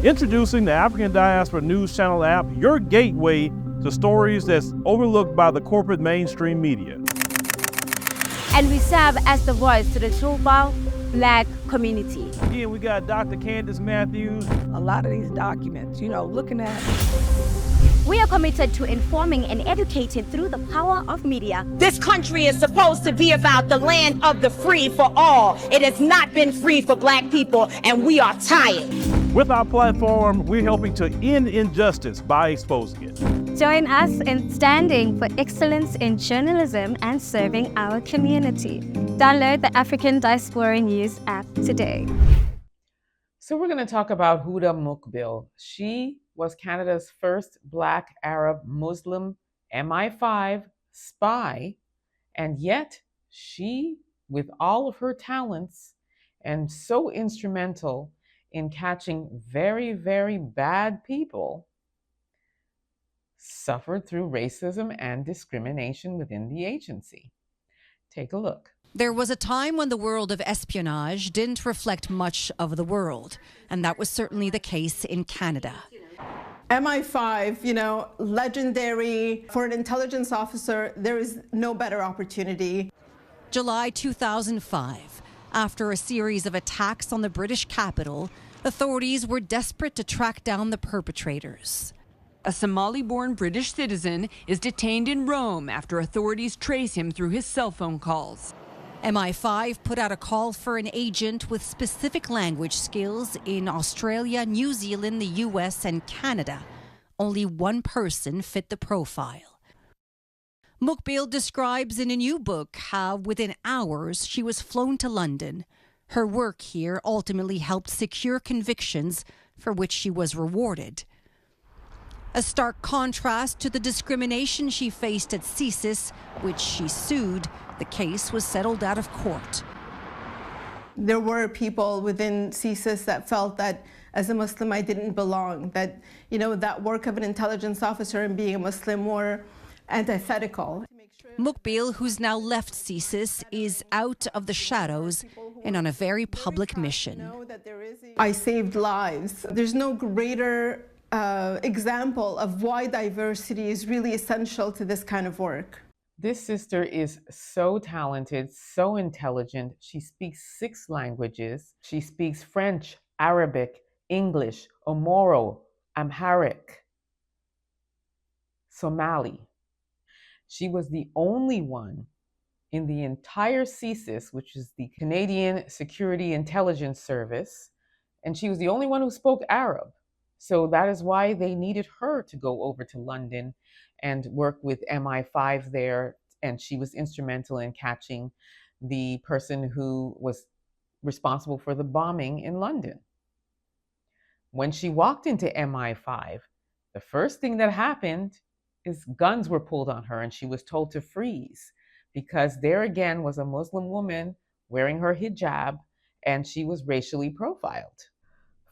Introducing the African Diaspora News Channel app, your gateway to stories that's overlooked by the corporate mainstream media. And we serve as the voice to the Truthful Black community. Again, we got Dr. Candace Matthews. A lot of these documents, looking at. We are committed to informing and educating through the power of media. This country is supposed to be about the land of the free for all. It has not been free for Black people, and we are tired. With our platform, we're helping to end injustice by exposing it. Join us in standing for excellence in journalism and serving our community. Download the African Diaspora News app today. So we're going to talk about Huda Mukbil. She was Canada's first Black Arab Muslim MI5 spy, and yet she, with all of her talents and so instrumental in catching very, very bad people, suffered through racism and discrimination within the agency. Take a look. There was a time when the world of espionage didn't reflect much of the world, and that was certainly the case in Canada. MI5, legendary. For an intelligence officer, there is no better opportunity. July 2005. After a series of attacks on the British capital, authorities were desperate to track down the perpetrators. A Somali-born British citizen is detained in Rome after authorities trace him through his cell phone calls. MI5 put out a call for an agent with specific language skills in Australia, New Zealand, the US, and Canada. Only one person fit the profile. Mukbil describes in a new book how within hours she was flown to London. Her work here ultimately helped secure convictions for which she was rewarded. A stark contrast to the discrimination she faced at CSIS, which she sued. The case was settled out of court. There were people within CSIS that felt that as a Muslim I didn't belong, that, that work of an intelligence officer and being a Muslim were antithetical. Mukbil, who's now left CSIS, is out of the shadows and on a very public mission. I saved lives. There's no greater example of why diversity is really essential to this kind of work. This sister is so talented, so intelligent. She speaks 6 languages. She speaks French, Arabic, English, Omoro, Amharic, Somali. She was the only one in the entire CSIS, which is the Canadian Security Intelligence Service, and she was the only one who spoke Arab. So that is why they needed her to go over to London and work with MI5 there. And she was instrumental in catching the person who was responsible for the bombing in London. When she walked into MI5, the first thing that happened is guns were pulled on her and she was told to freeze, because there again was a Muslim woman wearing her hijab and she was racially profiled.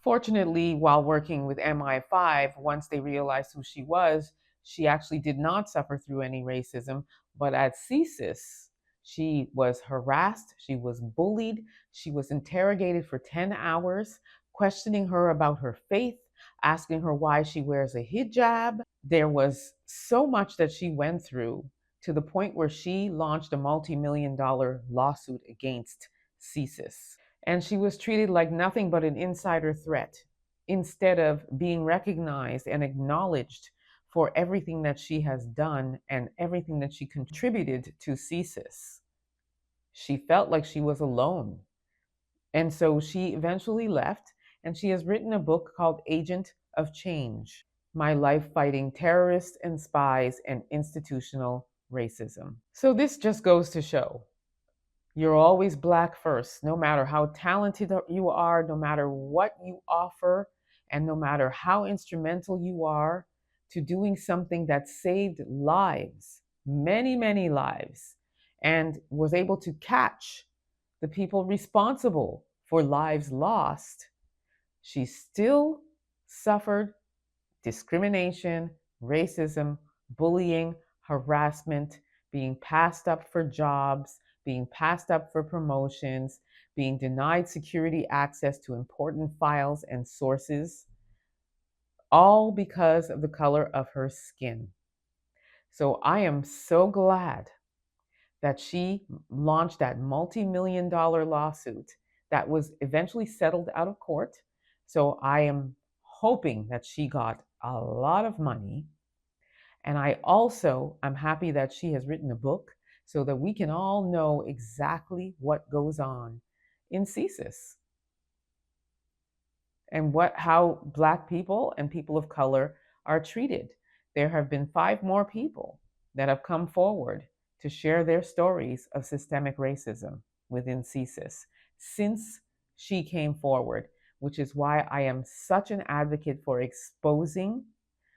Fortunately, while working with MI5, once they realized who she was, she actually did not suffer through any racism. But at CSIS, she was harassed, she was bullied, she was interrogated for 10 hours, questioning her about her faith, asking her why she wears a hijab. There was so much that she went through, to the point where she launched a multi-million-dollar lawsuit against CSIS. And she was treated like nothing but an insider threat, instead of being recognized and acknowledged for everything that she has done and everything that she contributed to CSIS. She felt like she was alone. And so she eventually left, and she has written a book called Agent of Change: My Life Fighting Terrorists and Spies and Institutional Racism. So this just goes to show, you're always Black first, no matter how talented you are, no matter what you offer, and no matter how instrumental you are to doing something that saved lives, many, many lives, and was able to catch the people responsible for lives lost. She still suffered discrimination, racism, bullying, harassment, being passed up for jobs, being passed up for promotions, being denied security access to important files and sources. all because of the color of her skin. So I am so glad that she launched that multi-million-dollar lawsuit that was eventually settled out of court. So I am hoping that she got a lot of money. And I also am happy that she has written a book so that we can all know exactly what goes on in CSIS and how Black people and people of color are treated. There have been 5 more people that have come forward to share their stories of systemic racism within CSIS since she came forward, which is why I am such an advocate for exposing,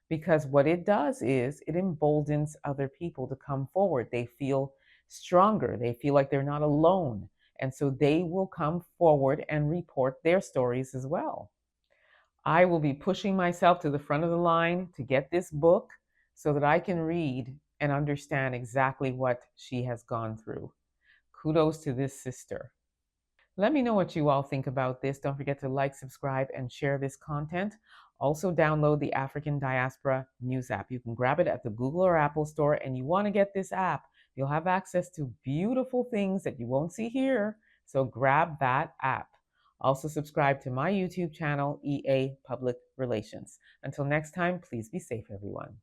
because what it does is it emboldens other people to come forward. They feel stronger. They feel like they're not alone. And so they will come forward and report their stories as well. I will be pushing myself to the front of the line to get this book so that I can read and understand exactly what she has gone through. Kudos to this sister. Let me know what you all think about this. Don't forget to like, subscribe, and share this content. Also download the African Diaspora News app. You can grab it at the Google or Apple store, and you want to get this app. You'll have access to beautiful things that you won't see here, so grab that app. Also subscribe to my YouTube channel, EA Public Relations. Until next time, please be safe, everyone.